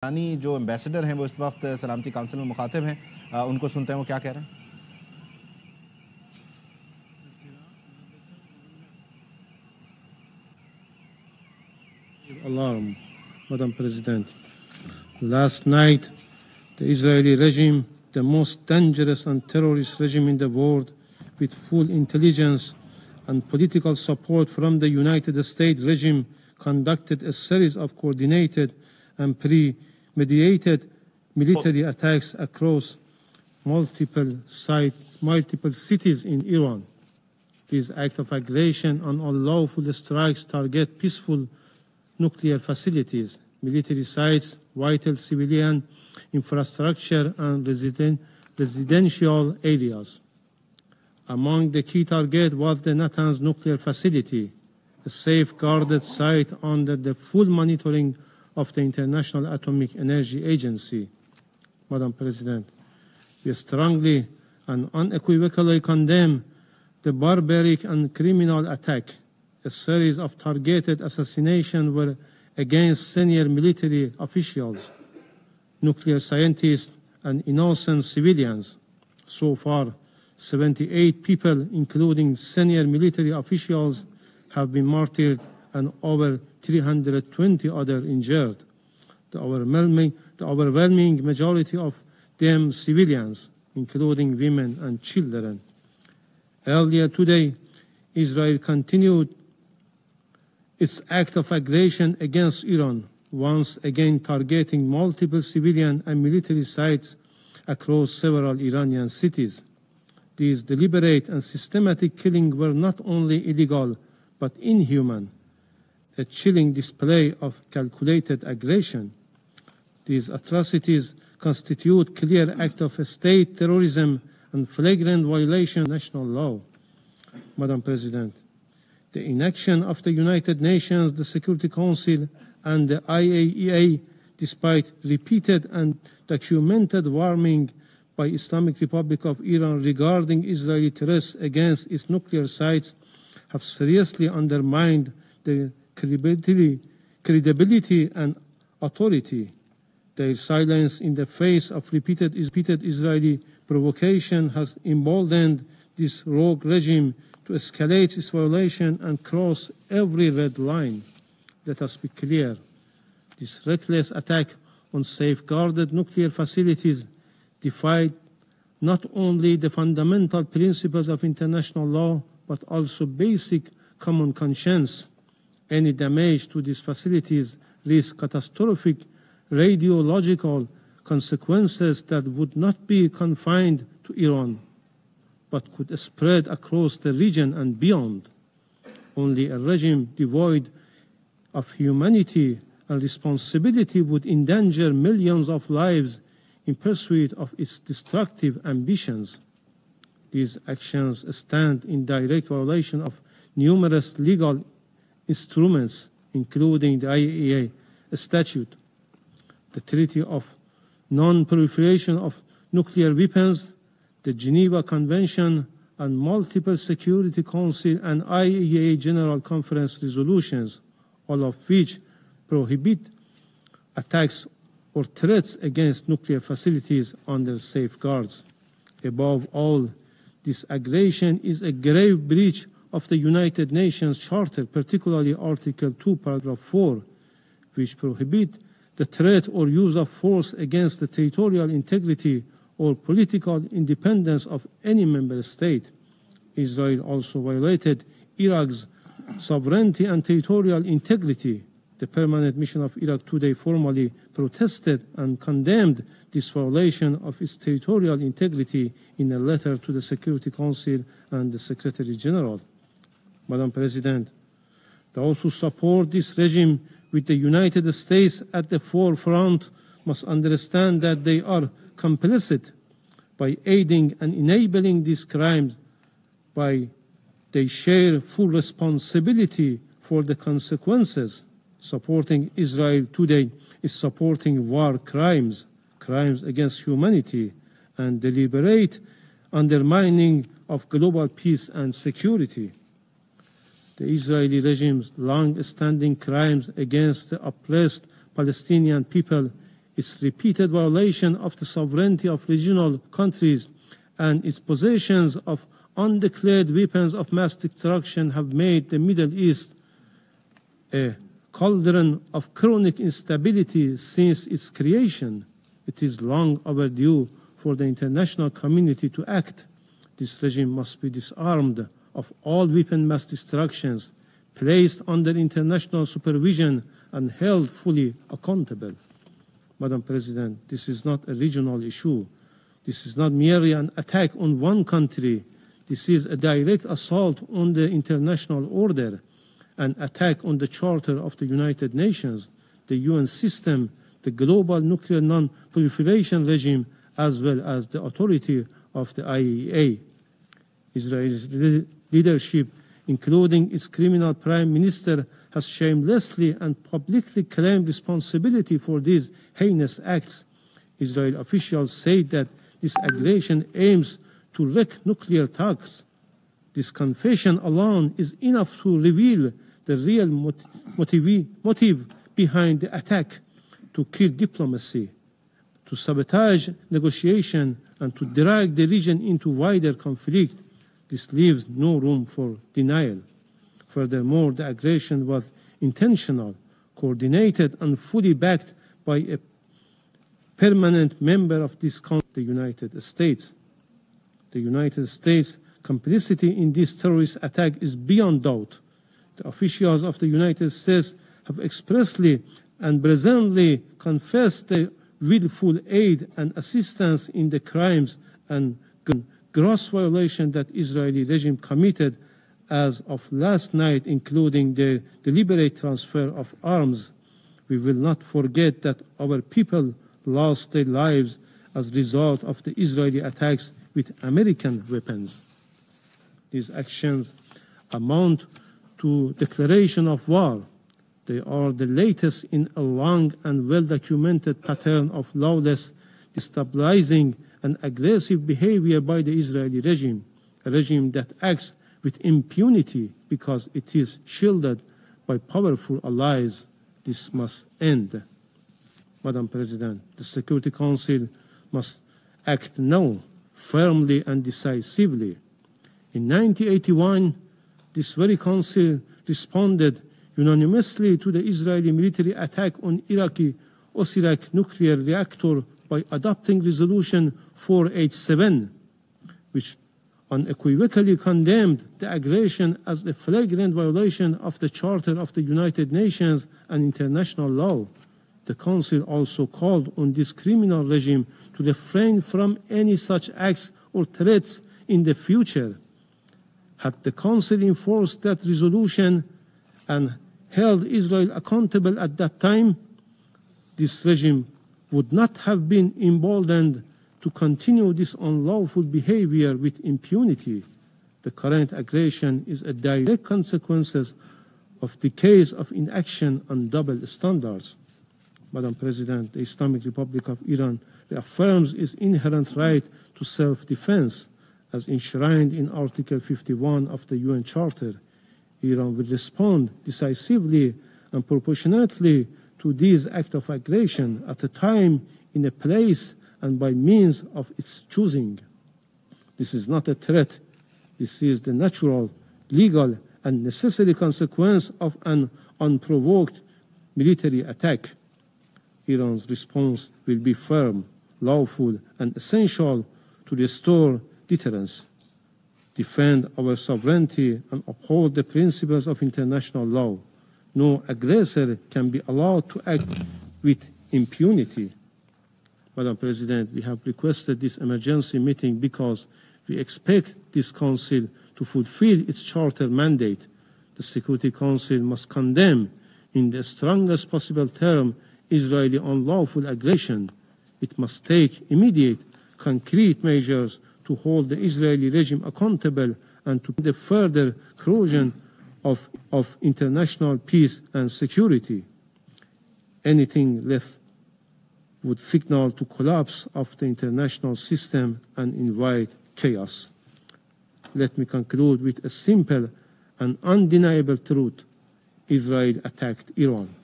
ईरानी जो एम्बेसडर हैं वो इस वक्त सलामती काउंसिल में मुखातिब हैं, उनको सुनते हैं वो क्या कह रहे हैं। Alarm, Madam President. Last night, the Israeli regime, the most dangerous and terrorist regime in the world, with full intelligence and political support from the United States regime, conducted a series of coordinated and premeditated military attacks across multiple cities in Iran. These acts of aggression and unlawful strikes target peaceful nuclear facilities, military sites, vital civilian infrastructure, and residential areas. Among the key targets was the Natanz nuclear facility, a safeguarded site under the full monitoring of the International Atomic Energy Agency. Madam President, we strongly and unequivocally condemn the barbaric and criminal attack. A series of targeted assassinations were against senior military officials, nuclear scientists, and innocent civilians. So far, 78 people, including senior military officials, have been martyred and over 320 others injured. The overwhelming majority of them civilians, including women and children. Earlier today, Israel continued its act of aggression against Iran, once again targeting multiple civilian and military sites across several Iranian cities. These deliberate and systematic killings were not only illegal, but inhuman, a chilling display of calculated aggression. These atrocities constitute clear act of state terrorism and flagrant violation of national law. Madam President, the inaction of the United Nations, the Security Council, and the IAEA, despite repeated and documented warning by Islamic Republic of Iran regarding Israeli threats against its nuclear sites, have seriously undermined the credibility and authority. Their silence in the face of repeated Israeli provocation has emboldened this rogue regime to escalate its violation and cross every red line. Let us be clear. This reckless attack on safeguarded nuclear facilities defied not only the fundamental principles of international law, but also basic common conscience. Any damage to these facilities risks catastrophic radiological consequences that would not be confined to Iran, but could spread across the region and beyond. Only a regime devoid of humanity and responsibility would endanger millions of lives in pursuit of its destructive ambitions. These actions stand in direct violation of numerous legal instruments, including the IAEA Statute, the Treaty of Non-Proliferation of Nuclear Weapons, the Geneva Convention, and multiple Security Council and IAEA General Conference resolutions, all of which prohibit attacks or threats against nuclear facilities under safeguards. Above all, this aggression is a grave breach of the United Nations Charter, particularly Article 2, Paragraph 4, which prohibit the threat or use of force against the territorial integrity or political independence of any member state. Israel also violated Iraq's sovereignty and territorial integrity. The Permanent Mission of Iraq today formally protested and condemned this violation of its territorial integrity in a letter to the Security Council and the Secretary General. Madam President, those who support this regime with the United States at the forefront must understand that they are complicit by aiding and enabling these crimes, they share full responsibility for the consequences. Supporting Israel today is supporting war crimes, crimes against humanity, and deliberate undermining of global peace and security. The Israeli regime's long-standing crimes against the oppressed Palestinian people its repeated violation of the sovereignty of regional countries, and its possessions of undeclared weapons of mass destruction have made the Middle East a cauldron of chronic instability since its creation. It is long overdue for the international community to act. This regime must be disarmed of all weapon mass destructions, placed under international supervision, and held fully accountable. Madam President, this is not a regional issue. This is not merely an attack on one country. This is a direct assault on the international order, an attack on the Charter of the United Nations, the UN system, the global nuclear non-proliferation regime, as well as the authority of the IAEA. Israel's leadership, including its criminal prime minister, has shamelessly and publicly claimed responsibility for these heinous acts. Israeli officials say that this aggression aims to wreak nuclear talks. This confession alone is enough to reveal the real motive behind the attack: to kill diplomacy, to sabotage negotiation, and to drag the region into wider conflict. This leaves no room for denial. Furthermore, the aggression was intentional, coordinated, and fully backed by a permanent member of this country, the United States. The United States' complicity in this terrorist attack is beyond doubt. The officials of the United States have expressly and brazenly confessed the willful aid and assistance in the crimes and gross violation that Israeli regime committed as of last night, including the deliberate transfer of arms. We will not forget that our people lost their lives as a result of the Israeli attacks with American weapons. These actions amount to declaration of war. They are the latest in a long and well-documented pattern of lawless, destabilizing, and aggressive behavior by the Israeli regime, a regime that acts with impunity because it is shielded by powerful allies. This must end. Madam President, the Security Council must act now, firmly and decisively. In 1981, this very council responded unanimously to the Israeli military attack on Iraqi Osirak nuclear reactor by adopting Resolution 487, which unequivocally condemned the aggression as a flagrant violation of the Charter of the United Nations and international law. The Council also called on this criminal regime to refrain from any such acts or threats in the future. Had the Council enforced that resolution and held Israel accountable at that time, this regime would not have been emboldened to continue this unlawful behavior with impunity. The current aggression is a direct consequence of decades of inaction and double standards. Madam President, the Islamic Republic of Iran reaffirms its inherent right to self-defense as enshrined in Article 51 of the UN Charter. Iran will respond decisively and proportionately to these acts of aggression at a time, in a place, and by means of its choosing. This is not a threat. This is the natural, legal, and necessary consequence of an unprovoked military attack. Iran's response will be firm, lawful, and essential to restore deterrence, defend our sovereignty, and uphold the principles of international law. No aggressor can be allowed to act with impunity. Madam President, we have requested this emergency meeting because we expect this Council to fulfill its Charter mandate. The Security Council must condemn, in the strongest possible term, Israeli unlawful aggression. It must take immediate, concrete measures to hold the Israeli regime accountable and to the further corrosion of international peace and security. Anything less would signal to collapse of the international system and invite chaos. Let me conclude with a simple and undeniable truth. Israel attacked Iran.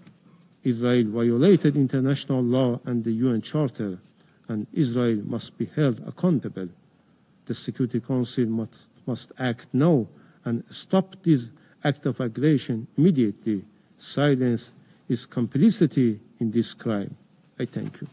Israel violated international law and the UN Charter, and Israel must be held accountable. The Security Council must act now and stop this act of aggression immediately. Silence is complicity in this crime. I thank you.